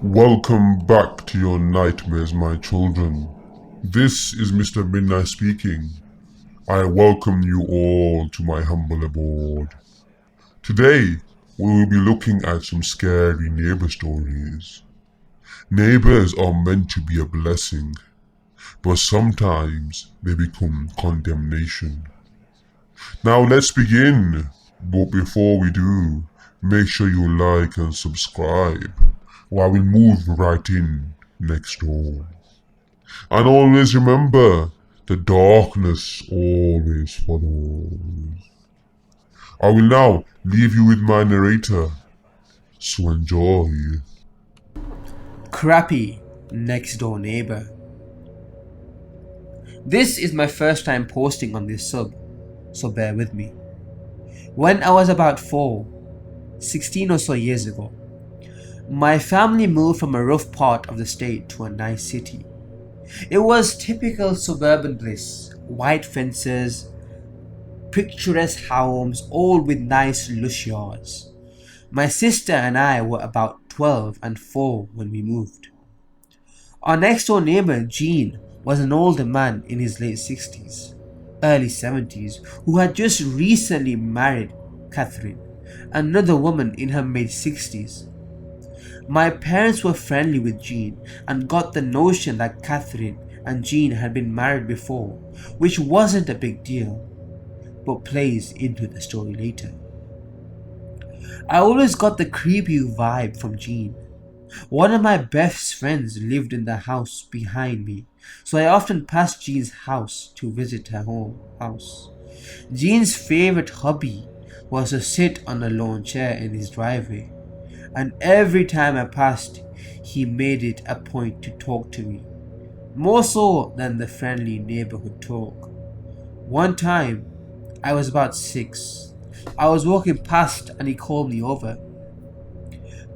Welcome back to your nightmares, my children. This is Mr. Midnight speaking. I welcome you all to my humble abode. Today, we will be looking at some scary neighbor stories. Neighbors are meant to be a blessing, but sometimes they become condemnation. Now let's begin. But before we do, make sure you like and subscribe while we move right in next door. And always remember, the darkness always follows. I will now leave you with my narrator, so enjoy. Crappy next door neighbor. This is my first time posting on this sub, so bear with me. When I was about 16 or so years ago, my family moved from a rough part of the state to a nice city. It was typical suburban bliss, white fences, picturesque homes, all with nice lush yards. My sister and I were about 12 and 4 when we moved. Our next door neighbor, Gene, was an older man in his late 60s, early 70s, who had just recently married Catherine, another woman in her mid 60s. My parents were friendly with Gene and got the notion that Catherine and Gene had been married before, which wasn't a big deal, but plays into the story later. I always got the creepy vibe from Gene. One of my best friends lived in the house behind me, so I often passed Jean's house to visit her home house. Jean's favorite hobby was to sit on a lawn chair in his driveway, and every time I passed, he made it a point to talk to me, more so than the friendly neighborhood talk. One time, I was about 6. I was walking past and he called me over.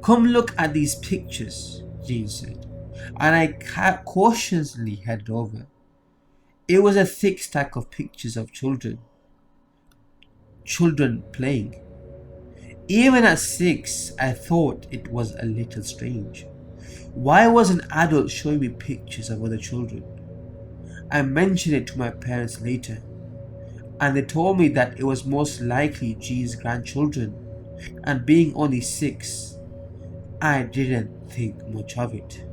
"Come look at these pictures," Jean said, and I cautiously headed over. It was a thick stack of pictures of children playing. Even at 6, I thought it was a little strange. Why was an adult showing me pictures of other children? I mentioned it to my parents later, and they told me that it was most likely Jean's grandchildren, and being only 6, I didn't think much of it.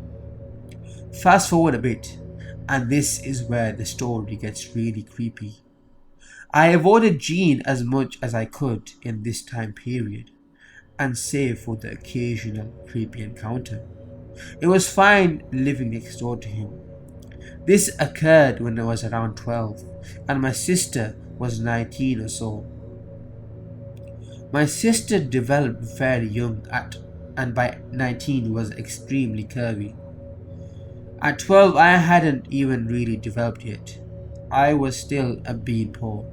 Fast forward a bit, and this is where the story gets really creepy. I avoided Jean as much as I could in this time period, and save for the occasional creepy encounter. It was fine living next door to him. This occurred when I was around 12, and my sister was 19 or so. My sister developed very young and by 19 was extremely curvy. At 12 I hadn't even really developed yet. I was still a beanpole.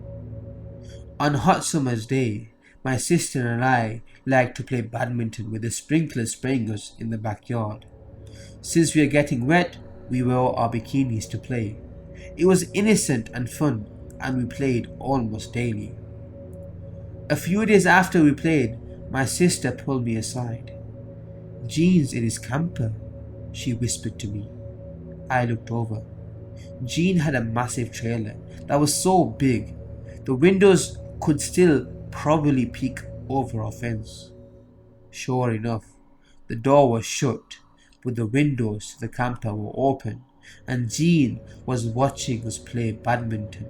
On hot summer's day, my sister and I liked to play badminton with the sprinklers spraying us in the backyard. Since we were getting wet, we wore our bikinis to play. It was innocent and fun, and we played almost daily. A few days after we played, my sister pulled me aside. "Jean's in his camper," she whispered to me. I looked over. Jean had a massive trailer that was so big, the windows could still probably peek over our fence. Sure enough, the door was shut, but the windows to the camper were open, and Jean was watching us play badminton.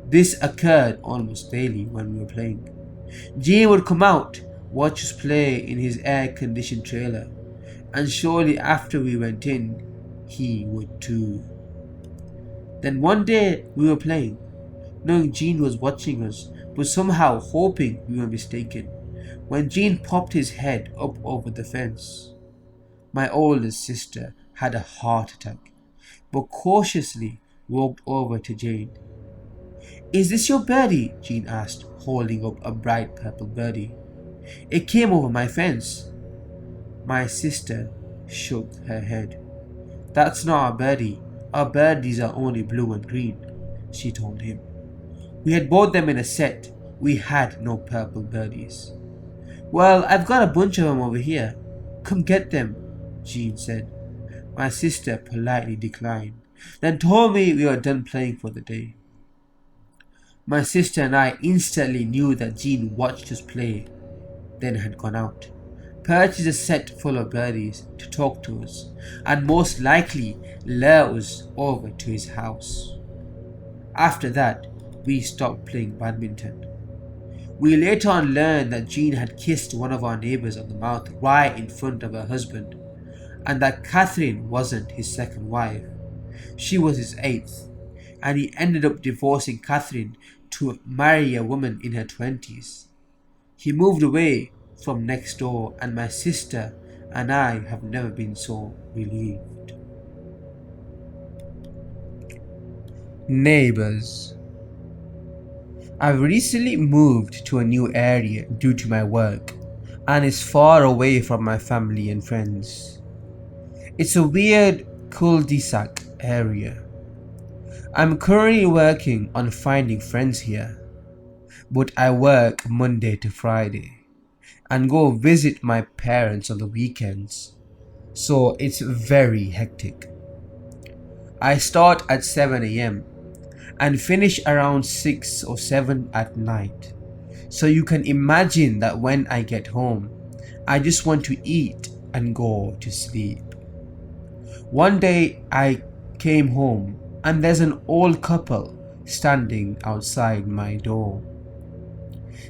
This occurred almost daily when we were playing. Jean would come out, watch us play in his air-conditioned trailer, and shortly after we went in, he would too. Then one day we were playing, knowing Jean was watching us, but somehow hoping we were mistaken, when Jean popped his head up over the fence. My oldest sister had a heart attack, but cautiously walked over to Jane. "Is this your birdie?" Jean asked, holding up a bright purple birdie. "It came over my fence." My sister shook her head. "That's not our birdie. Our birdies are only blue and green," she told him. We had bought them in a set. We had no purple birdies. "Well, I've got a bunch of them over here." "Come get them," Jean said. My sister politely declined, then told me we were done playing for the day. My sister and I instantly knew that Jean watched us play, then had gone out, purchased a set full of birdies to talk to us, and most likely lure us over to his house. After that, we stopped playing badminton. We later on learned that Jean had kissed one of our neighbours on the mouth right in front of her husband, and that Catherine wasn't his second wife. She was his eighth, and he ended up divorcing Catherine to marry a woman in her 20s. He moved away from next door, and my sister and I have never been so relieved. Neighbors. I've recently moved to a new area due to my work, and is far away from my family and friends. It's a weird cul-de-sac area. I'm currently working on finding friends here, but I work Monday to Friday and go visit my parents on the weekends, so it's very hectic. I start at 7 a.m. and finish around 6 or 7 at night, so you can imagine that when I get home, I just want to eat and go to sleep. One day I came home and there's an old couple standing outside my door.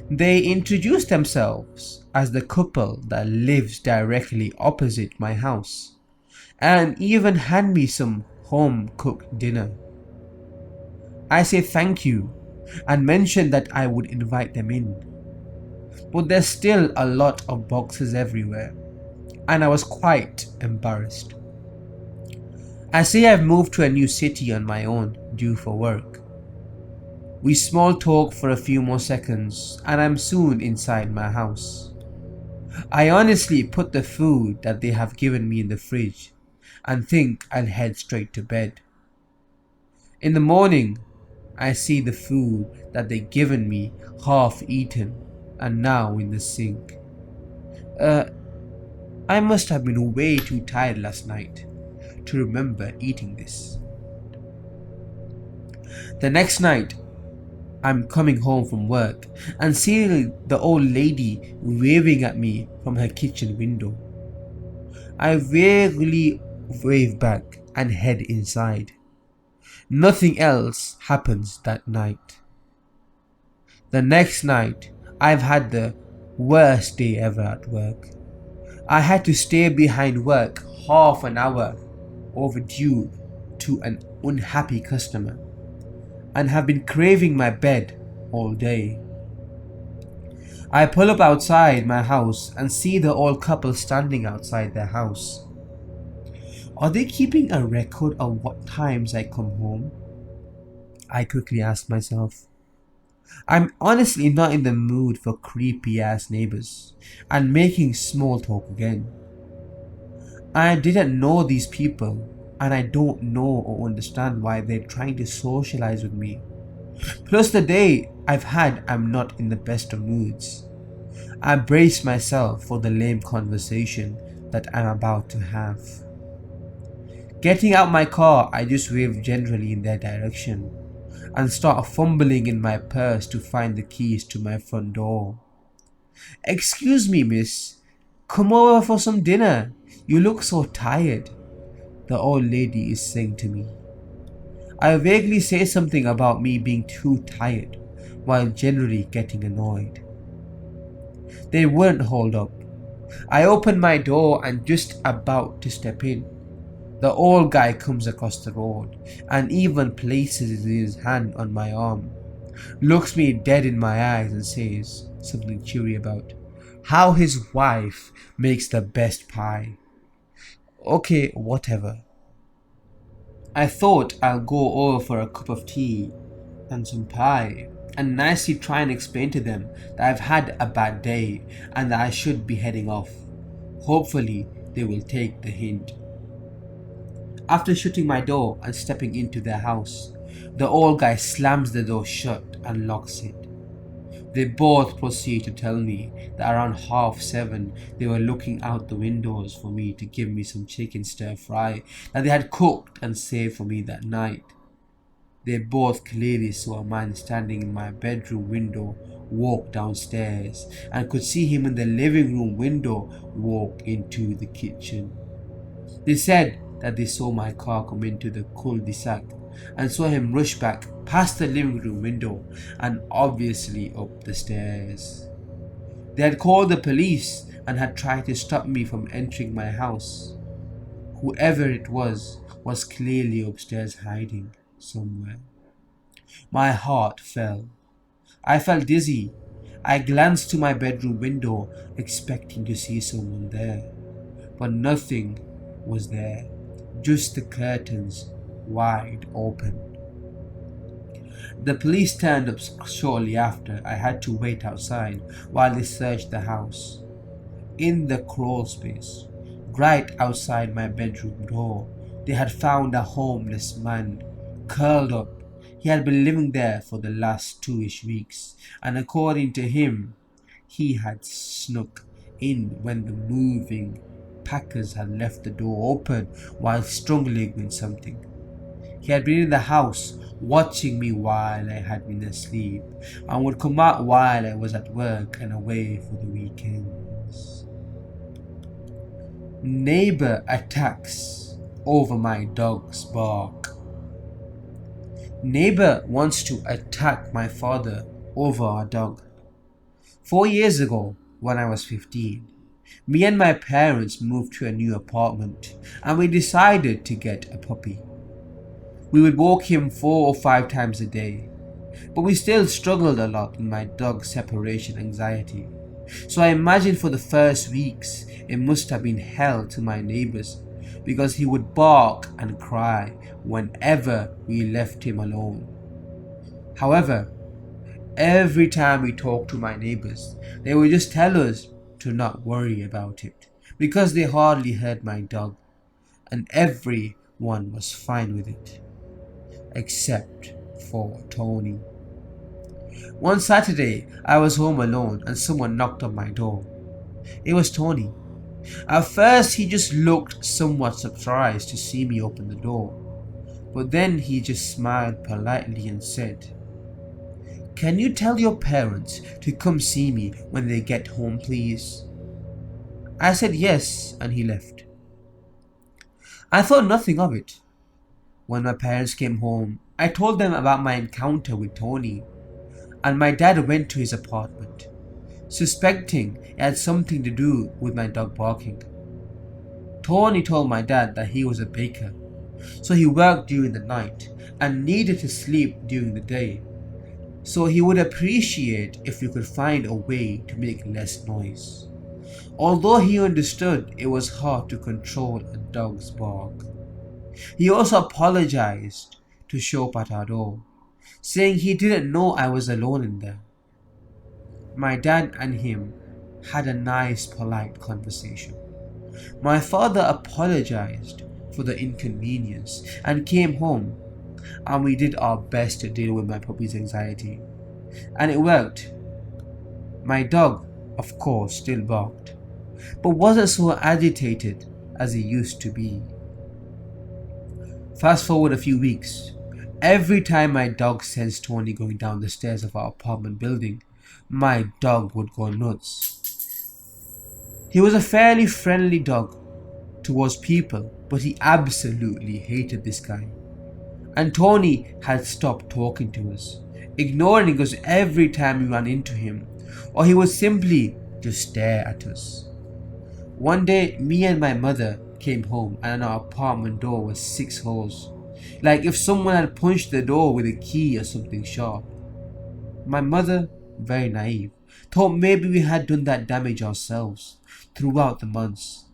They introduced themselves as the couple that lives directly opposite my house, and even hand me some home cooked dinner. I say thank you and mention that I would invite them in, but there's still a lot of boxes everywhere, and I was quite embarrassed. I say I've moved to a new city on my own, due for work. We small talk for a few more seconds, and I'm soon inside my house. I honestly put the food that they have given me in the fridge and think I'll head straight to bed. In the morning, I see the food that they given me half eaten and now in the sink. I must have been way too tired last night to remember eating this. The next night, I'm coming home from work and see the old lady waving at me from her kitchen window. I vaguely wave back and head inside. Nothing else happens that night. The next night, I've had the worst day ever at work. I had to stay behind work half an hour overdue to an unhappy customer, and have been craving my bed all day. I pull up outside my house and see the old couple standing outside their house. Are they keeping a record of what times I come home? I quickly ask myself. I'm honestly not in the mood for creepy ass neighbors and making small talk again. I didn't know these people, and I don't know or understand why they're trying to socialize with me. Plus the day I've had, I'm not in the best of moods. I brace myself for the lame conversation that I'm about to have. Getting out my car, I just wave generally in their direction and start fumbling in my purse to find the keys to my front door. "Excuse me, miss. Come over for some dinner. You look so tired," the old lady is saying to me. I vaguely say something about me being too tired while generally getting annoyed. They wouldn't hold up. I open my door and just about to step in. The old guy comes across the road and even places his hand on my arm, looks me dead in my eyes and says something cheery about how his wife makes the best pie. Okay, whatever. I thought I'll go over for a cup of tea and some pie and nicely try and explain to them that I've had a bad day and that I should be heading off. Hopefully they will take the hint. After shutting my door and stepping into their house, the old guy slams the door shut and locks it. They both proceed to tell me that around 7:30 they were looking out the windows for me to give me some chicken stir fry that they had cooked and saved for me that night. They both clearly saw a man standing in my bedroom window walk downstairs and could see him in the living room window walk into the kitchen. They said that they saw my car come into the cul-de-sac and saw him rush back past the living room window and obviously up the stairs. They had called the police and had tried to stop me from entering my house. Whoever it was clearly upstairs hiding somewhere. My heart fell. I felt dizzy. I glanced to my bedroom window expecting to see someone there, but nothing was there, just the curtains wide open. The police turned up shortly after. I had to wait outside while they searched the house. In the crawl space, right outside my bedroom door, they had found a homeless man curled up. He had been living there for the last 2-ish weeks, and according to him, he had snuck in when the moving packers had left the door open while struggling with something. He had been in the house watching me while I had been asleep and would come out while I was at work and away for the weekends. Neighbor attacks over my dog's bark. Neighbor wants to attack my father over our dog. 4 years ago, when I was 15, me and my parents moved to a new apartment and we decided to get a puppy. We would walk him 4 or 5 times a day, but we still struggled a lot with my dog's separation anxiety. So I imagine for the first weeks it must have been hell to my neighbors because he would bark and cry whenever we left him alone. However, every time we talked to my neighbors, they would just tell us to not worry about it because they hardly heard my dog and everyone was fine with it, except for Tony. One Saturday, I was home alone and someone knocked on my door. It was Tony. At first, he just looked somewhat surprised to see me open the door, but then he just smiled politely and said, "Can you tell your parents to come see me when they get home, please?" I said yes, and he left. I thought nothing of it. When my parents came home, I told them about my encounter with Tony, and my dad went to his apartment, suspecting it had something to do with my dog barking. Tony told my dad that he was a baker, so he worked during the night and needed to sleep during the day, so he would appreciate if we could find a way to make less noise, although he understood it was hard to control a dog's bark. He also apologized to show up at our door, saying he didn't know I was alone in there. My dad and him had a nice, polite conversation. My father apologized for the inconvenience and came home, and we did our best to deal with my puppy's anxiety. And it worked. My dog, of course, still barked, but wasn't so agitated as he used to be. Fast forward a few weeks. Every time my dog sensed Tony going down the stairs of our apartment building, my dog would go nuts. He was a fairly friendly dog towards people, but he absolutely hated this guy. And Tony had stopped talking to us, ignoring us every time we ran into him, or he would simply just stare at us. One day, me and my mother came home and our apartment door was 6 holes, like if someone had punched the door with a key or something sharp. My mother, very naive, thought maybe we had done that damage ourselves throughout the months.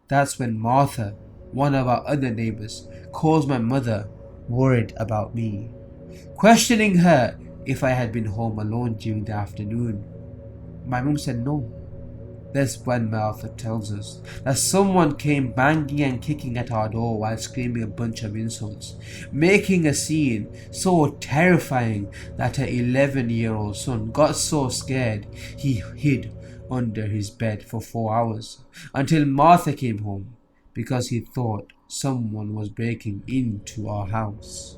That's when Martha, one of our other neighbors, calls my mother, worried about me, questioning her if I had been home alone during the afternoon. My mum said no. That's when Martha tells us that someone came banging and kicking at our door while screaming a bunch of insults, making a scene so terrifying that her 11-year-old son got so scared he hid under his bed for 4 hours until Martha came home because he thought someone was breaking into our house.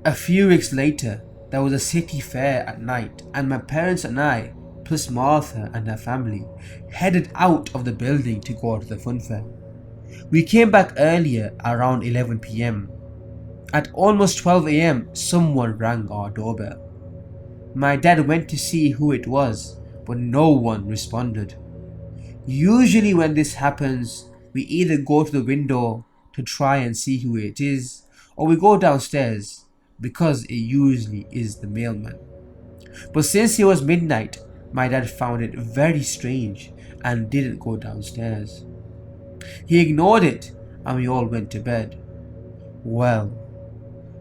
A few weeks later, there was a city fair at night, and my parents and I, plus Martha and her family, headed out of the building to go to the fun fair. We came back earlier around 11 pm. At almost 12 am, someone rang our doorbell. My dad went to see who it was, but no one responded. Usually when this happens, we either go to the window to try and see who it is, or we go downstairs because it usually is the mailman. But since it was midnight, my dad found it very strange and didn't go downstairs. He ignored it and we all went to bed. Well,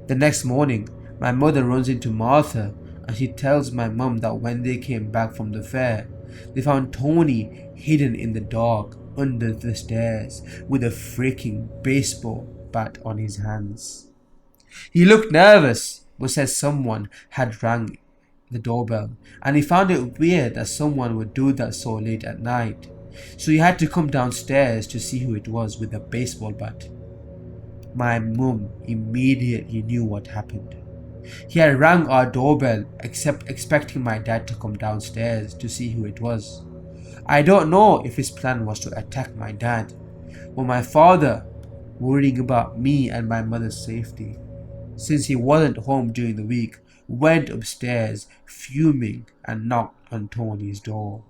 the next morning, my mother runs into Martha and she tells my mum that when they came back from the fair, they found Tony hidden in the dark under the stairs with a freaking baseball bat on his hands. He looked nervous, but said someone had rang the doorbell, and he found it weird that someone would do that so late at night, so he had to come downstairs to see who it was with a baseball bat. My mum immediately knew what happened. He had rang our doorbell expecting my dad to come downstairs to see who it was. I don't know if his plan was to attack my dad, or my father, worrying about me and my mother's safety, since he wasn't home during the week, went upstairs fuming and knocked on Tony's door.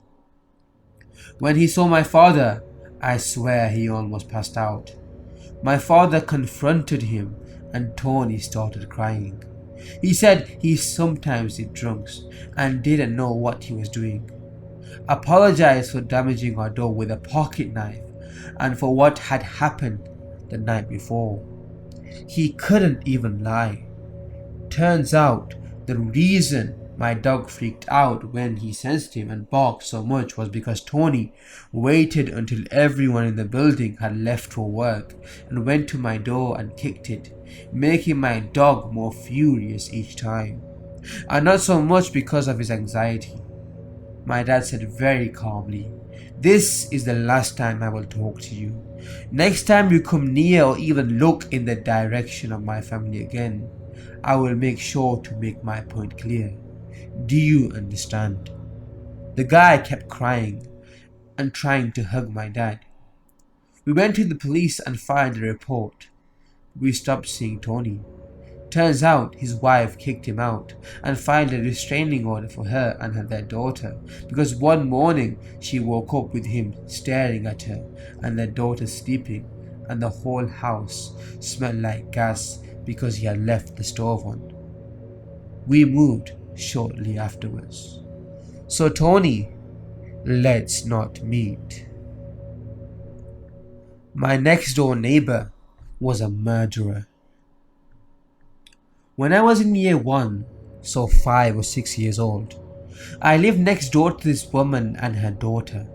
When he saw my father, I swear he almost passed out. My father confronted him and Tony started crying. He said he sometimes did drugs and didn't know what he was doing. Apologized for damaging our door with a pocket knife and for what had happened the night before. He couldn't even lie. Turns out the reason my dog freaked out when he sensed him and barked so much was because Tony waited until everyone in the building had left for work and went to my door and kicked it, making my dog more furious each time. And not so much because of his anxiety. My dad said very calmly, "This is the last time I will talk to you. Next time you come near or even look in the direction of my family again, I will make sure to make my point clear. Do you understand?" The guy kept crying and trying to hug my dad. We went to the police and filed a report. We stopped seeing Tony. Turns out his wife kicked him out and filed a restraining order for her and their daughter because one morning she woke up with him staring at her and their daughter sleeping, and the whole house smelled like gas because he had left the stove on. We moved shortly afterwards. So Tony, let's not meet. My next door neighbor was a murderer. When I was in year 1, so 5 or 6 years old, I lived next door to this woman and her daughter,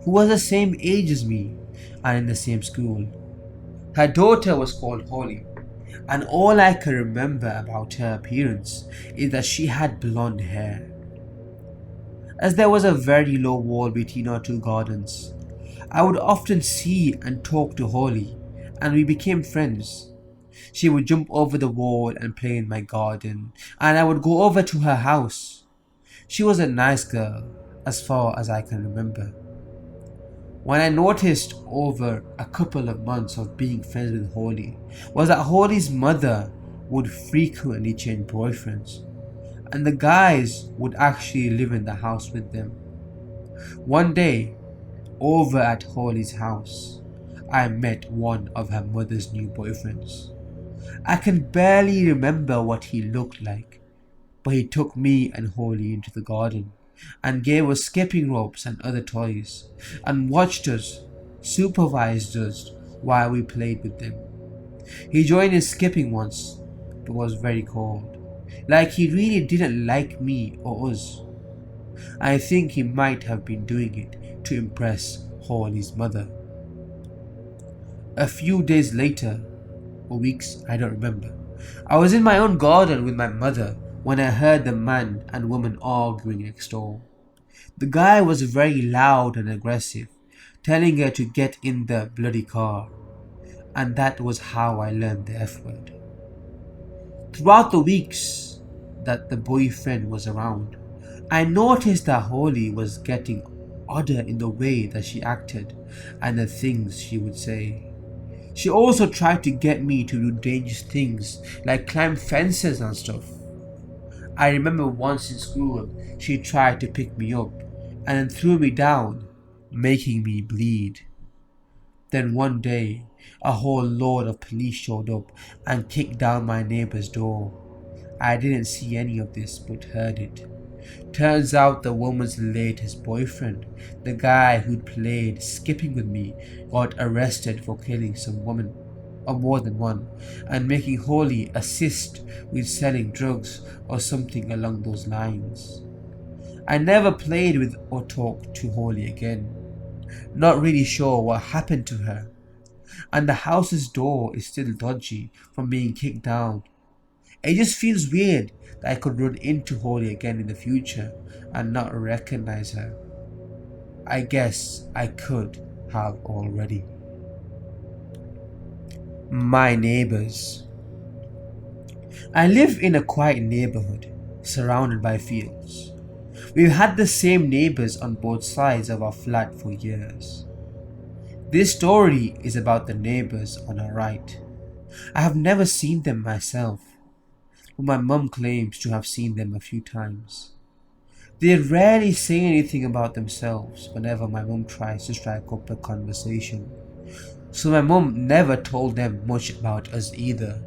who was the same age as me and in the same school. Her daughter was called Holly, and all I can remember about her appearance is that she had blonde hair. As there was a very low wall between our two gardens, I would often see and talk to Holly, and we became friends. She would jump over the wall and play in my garden, and I would go over to her house. She was a nice girl, as far as I can remember. When I noticed over a couple of months of being friends with Holly was that Holly's mother would frequently change boyfriends, and the guys would actually live in the house with them. One day, over at Holly's house, I met one of her mother's new boyfriends. I can barely remember what he looked like, but he took me and Holly into the garden and gave us skipping ropes and other toys, and watched us, supervised us while we played with them. He joined in skipping once, but was very cold, like he really didn't like me or us. I think he might have been doing it to impress Holly's mother. A few days later, or weeks, I don't remember, I was in my own garden with my mother when I heard the man and woman arguing next door. The guy was very loud and aggressive, telling her to get in the bloody car, and that was how I learned the F word. Throughout the weeks that the boyfriend was around, I noticed that Holly was getting odder in the way that she acted and the things she would say. She also tried to get me to do dangerous things like climb fences and stuff. I remember once in school she tried to pick me up and then threw me down, making me bleed. Then one day, a whole load of police showed up and kicked down my neighbor's door. I didn't see any of this but heard it. Turns out the woman's latest boyfriend, the guy who'd played skipping with me, got arrested for killing some woman, or more than one, and making Holly assist with selling drugs or something along those lines. I never played with or talked to Holly again. Not really sure what happened to her. And the house's door is still dodgy from being kicked down. It just feels weird that I could run into Holly again in the future and not recognize her. I guess I could have already. My neighbors. I live in a quiet neighborhood, surrounded by fields. We've had the same neighbors on both sides of our flat for years. This story is about the neighbors on our right. I have never seen them myself, but my mum claims to have seen them a few times. They rarely say anything about themselves whenever my mum tries to strike up a conversation, so my mum never told them much about us either.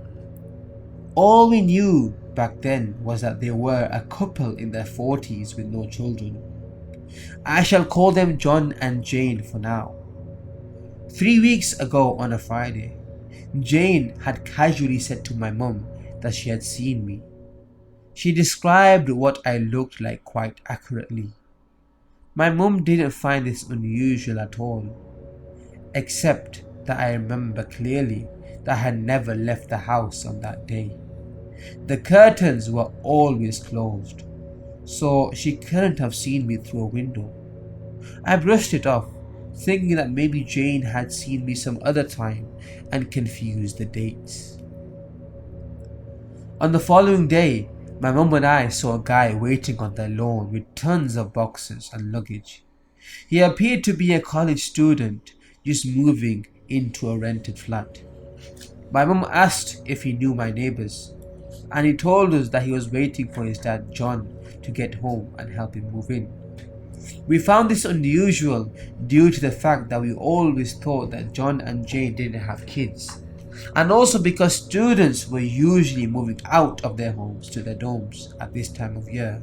All we knew back then was that they were a couple in their 40s with no children. I shall call them John and Jane for now. 3 weeks ago on a Friday, Jane had casually said to my mum that she had seen me. She described what I looked like quite accurately. My mum didn't find this unusual at all, except that I remember clearly that I had never left the house on that day. The curtains were always closed, so she couldn't have seen me through a window. I brushed it off, thinking that maybe Jane had seen me some other time and confused the dates. On the following day, my mum and I saw a guy waiting on their lawn with tons of boxes and luggage. He appeared to be a college student just moving into a rented flat. My mum asked if he knew my neighbors, and he told us that he was waiting for his dad John to get home and help him move in. We found this unusual due to the fact that we always thought that John and Jane didn't have kids, and also because students were usually moving out of their homes to their dorms at this time of year.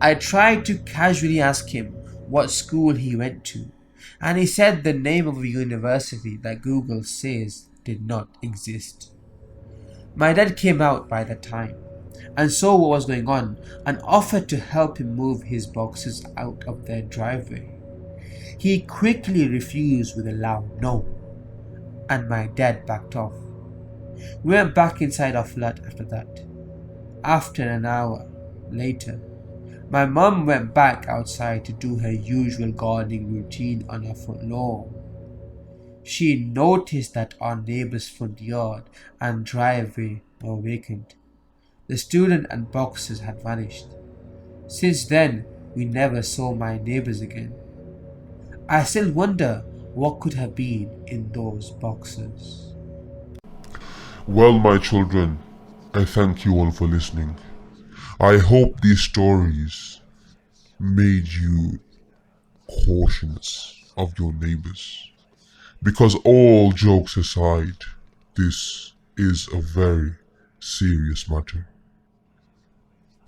I tried to casually ask him what school he went to, and he said the name of a university that Google says did not exist. My dad came out by that time and saw what was going on and offered to help him move his boxes out of their driveway. He quickly refused with a loud no, and my dad backed off. We went back inside our flat after that. After an hour later, my mum went back outside to do her usual gardening routine on her front lawn. She noticed that our neighbor's front yard and driveway were vacant. The student and boxes had vanished. Since then, we never saw my neighbors again. I still wonder what could have been in those boxes. Well, my children, I thank you all for listening. I hope these stories made you cautious of your neighbors. Because all jokes aside, this is a very serious matter.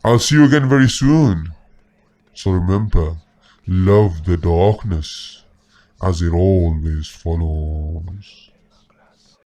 I'll see you again very soon. So remember, love the darkness as it always follows.